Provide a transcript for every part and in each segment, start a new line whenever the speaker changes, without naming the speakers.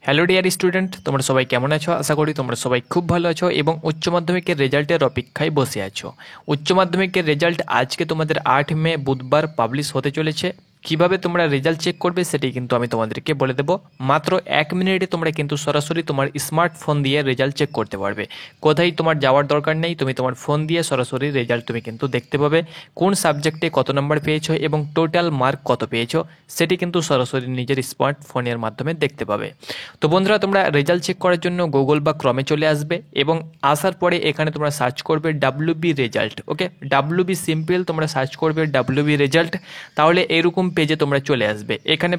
Hello dear student, তোমরা সবাই কেমন আছো? আশা করি তোমরা সবাই খুব ভালো আছো এবং উচ্চ মাধ্যমিকের রেজাল্টের অপেক্ষায় বসে আছো। উচ্চ মাধ্যমিকের রেজাল্ট আজকে তোমাদের 8 মে বুধবার পাবলিশ হতে চলেছে। কিভাবে তোমরা রেজাল্ট চেক করবে সেটি কিন্তু আমি তোমাদেরকে বলে দেবো। মাত্র 1 মিনিটে তোমরা কিন্তু সরাসরি তোমার স্মার্টফোন দিয়ে রেজাল্ট চেক করতে পারবে। কোথায় তোমার যাওয়ার দরকার নেই, তুমি তোমার ফোন দিয়ে সরাসরি রেজাল্ট তুমি কিন্তু দেখতে পাবে। কোন সাবজেক্টে কত নাম্বার পেয়েছো এবং টোটাল মার্ক কত পেয়েছো সেটি কিন্তু সরাসরি নিজের স্মার্টফোনের মাধ্যমে দেখতে পাবে। তো বন্ধুরা, তোমরা রেজাল্ট চেক করার জন্য গুগল বা ক্রমে চলে আসবে এবং আসার পরে এখানে তোমরা সার্চ করবে ডাব্লিউবি রেজাল্ট। ওকে, ডাব্লিউবি সিম্পল তোমরা সার্চ করবে ডাব্লিউবি রেজাল্ট, তাহলে এরকম পেজে তোমরা চলে আসবে। এখানে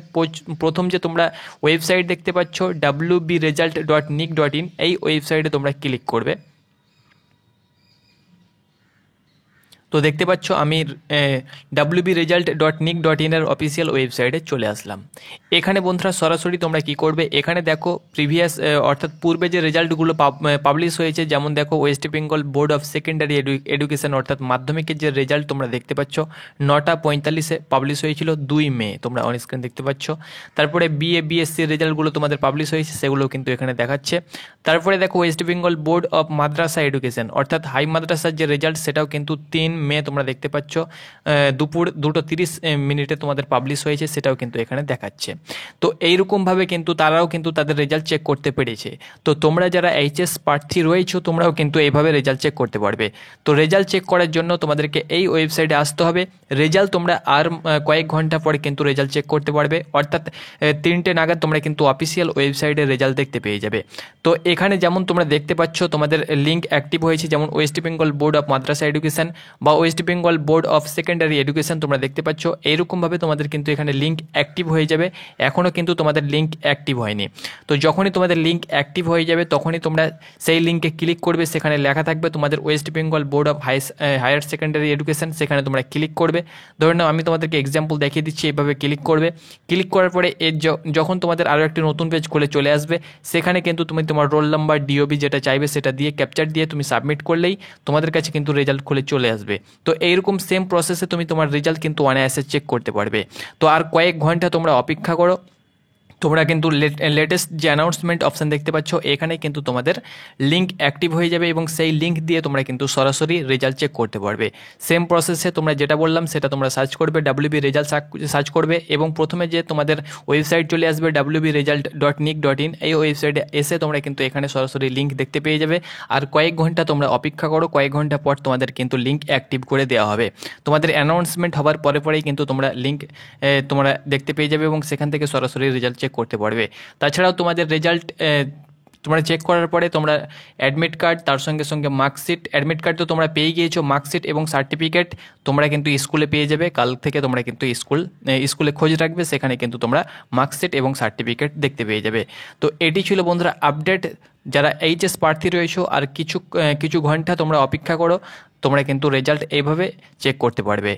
প্রথম যে তোমরা ওয়েবসাইট দেখতে পাচ্ছ wbresult.nic.in, এই ওয়েবসাইটে তোমরা ক্লিক করবে। তো দেখতে পাচ্ছ আমি wbresult.nic.in এর অফিসিয়াল ওয়েবসাইটে চলে আসলাম। এখানে বন্ধুরা সরাসরি তোমরা কি করবে, এখানে দেখো প্রিভিয়াস অর্থাৎ পূর্বে যে রেজাল্টগুলো পাবলিশ হয়েছে, যেমন দেখো West Bengal board of secondary education অর্থাৎ মাধ্যমিকের যে রেজাল্ট তোমরা দেখতে পাচ্ছ 9:45-এ পাবলিশ হয়েছিল 2 মে, তোমরা অন স্ক্রিন দেখতে পাচ্ছ। তারপরে বিএসসি রেজাল্টগুলো তোমাদের পাবলিশ হয়েছে, সেগুলো কিন্তু এখানে দেখাচ্ছে। তারপরে দেখো West Bengal board of Madrasah education অর্থাৎ হাই মাদ্রাসার যে রেজাল্ট সেটাও কিন্তু 3 মে তোমরা দেখতে পাচ্ছ দুপুর 2:30 তোমাদের পাবলিশ হয়েছে, সেটাও কিন্তু এখানে দেখাচ্ছে। তো এইরকমভাবে কিন্তু তারাও কিন্তু তাদের রেজাল্ট চেক করতে পেরেছে। তো তোমরা যারা এইচএস প্রার্থী রয়েছো তোমরাও কিন্তু এইভাবে রেজাল্ট চেক করতে পারবে। তো রেজাল্ট চেক করার জন্য তোমাদেরকে এই ওয়েবসাইটে আসতে হবে। রেজাল্ট তোমরা আর কয়েক ঘন্টা পরে কিন্তু রেজাল্ট চেক করতে পারবে, অর্থাৎ 3টে নাগাদ তোমরা কিন্তু অফিসিয়াল ওয়েবসাইটে রেজাল্ট দেখতে পেয়ে যাবে। তো এখানে যেমন তোমরা দেখতে পাচ্ছ তোমাদের লিঙ্ক অ্যাক্টিভ হয়েছে, যেমন West Bengal board of Madrasah education বা West Bengal board of secondary education তোমরা দেখতে পাচ্ছ। এইরকমভাবে তোমাদের কিন্তু এখানে লিঙ্ক অ্যাক্টিভ হয়ে যাবে। এখনও কিন্তু তোমাদের লিঙ্ক অ্যাক্টিভ হয়নি। তো যখনই তোমাদের লিঙ্ক অ্যাক্টিভ হয়ে যাবে তখনই তোমরা সেই লিঙ্কে ক্লিক করবে। সেখানে লেখা থাকবে তোমাদের West Bengal board of higher secondary education, সেখানে তোমরা ক্লিক করবে। ধরে নাও আমি তোমাদেরকে এক্সাম্পল দেখিয়ে দিচ্ছি, এইভাবে ক্লিক করবে। ক্লিক করার পরে যখন তোমাদের আরও একটি নতুন পেজ খুলে চলে আসবে, সেখানে কিন্তু তুমি তোমার রোল নাম্বার ডিওবি যেটা চাইবে সেটা দিয়ে ক্যাপচার দিয়ে তুমি সাবমিট করলেই তোমাদের কাছে কিন্তু রেজাল্ট খুলে চলে আসবে। তো এইরকম সেম প্রসেসে তুমি তোমার রেজাল্ট কিন্তু অনায়াসে চেক করতে পারবে। তো আর কয়েক ঘন্টা তোমরা অপেক্ষা করো। তোমরা কিন্তু লেটেস্ট যে অ্যানাউন্সমেন্ট অপশান দেখতে পাচ্ছ, এখানে কিন্তু তোমাদের লিঙ্ক অ্যাক্টিভ হয়ে যাবে এবং সেই লিঙ্ক দিয়ে তোমরা কিন্তু সরাসরি রেজাল্ট চেক করতে পারবে। সেম প্রসেসে তোমরা যেটা বললাম সেটা তোমরা সার্চ করবে, ডাব্লিউবি রেজাল্ট সার্চ করবে এবং প্রথমে যে তোমাদের ওয়েবসাইট চলে আসবে wbresult.nic.in, এই ওয়েবসাইটে এসে তোমরা কিন্তু এখানে সরাসরি লিঙ্ক দেখতে পেয়ে যাবে। আর কয়েক ঘন্টা তোমরা অপেক্ষা করো, কয়েক ঘন্টা পর তোমাদের কিন্তু লিঙ্ক অ্যাক্টিভ করে দেওয়া হবে। তোমাদের অ্যানাউন্সমেন্ট হওয়ার পরেই কিন্তু তোমরা লিঙ্ক তোমরা দেখতে পেয়ে যাবে এবং সেখান থেকে সরাসরি রেজাল্ট চেক করতে পারবে। তাছাড়াও তোমাদের রেজাল্ট তোমরা চেক করার পরে তোমরা অ্যাডমিট কার্ড, তার সঙ্গে সঙ্গে মার্কশিট, অ্যাডমিট কার্ড তো তোমরা পেয়ে গিয়েছো, মার্কশিট এবং সার্টিফিকেট তোমরা কিন্তু স্কুলে পেয়ে যাবে। কাল থেকে তোমরা কিন্তু স্কুলে খোঁজ রাখবে, সেখানে কিন্তু তোমরা মার্কশিট এবং সার্টিফিকেট দেখতে পেয়ে যাবে। তো এটি ছিল বন্ধুরা আপডেট। যারা এইচএস প্রার্থী রয়েছো আর কিছু ঘন্টা তোমরা অপেক্ষা করো, তোমরা কিন্তু রেজাল্ট এইভাবে চেক করতে পারবে।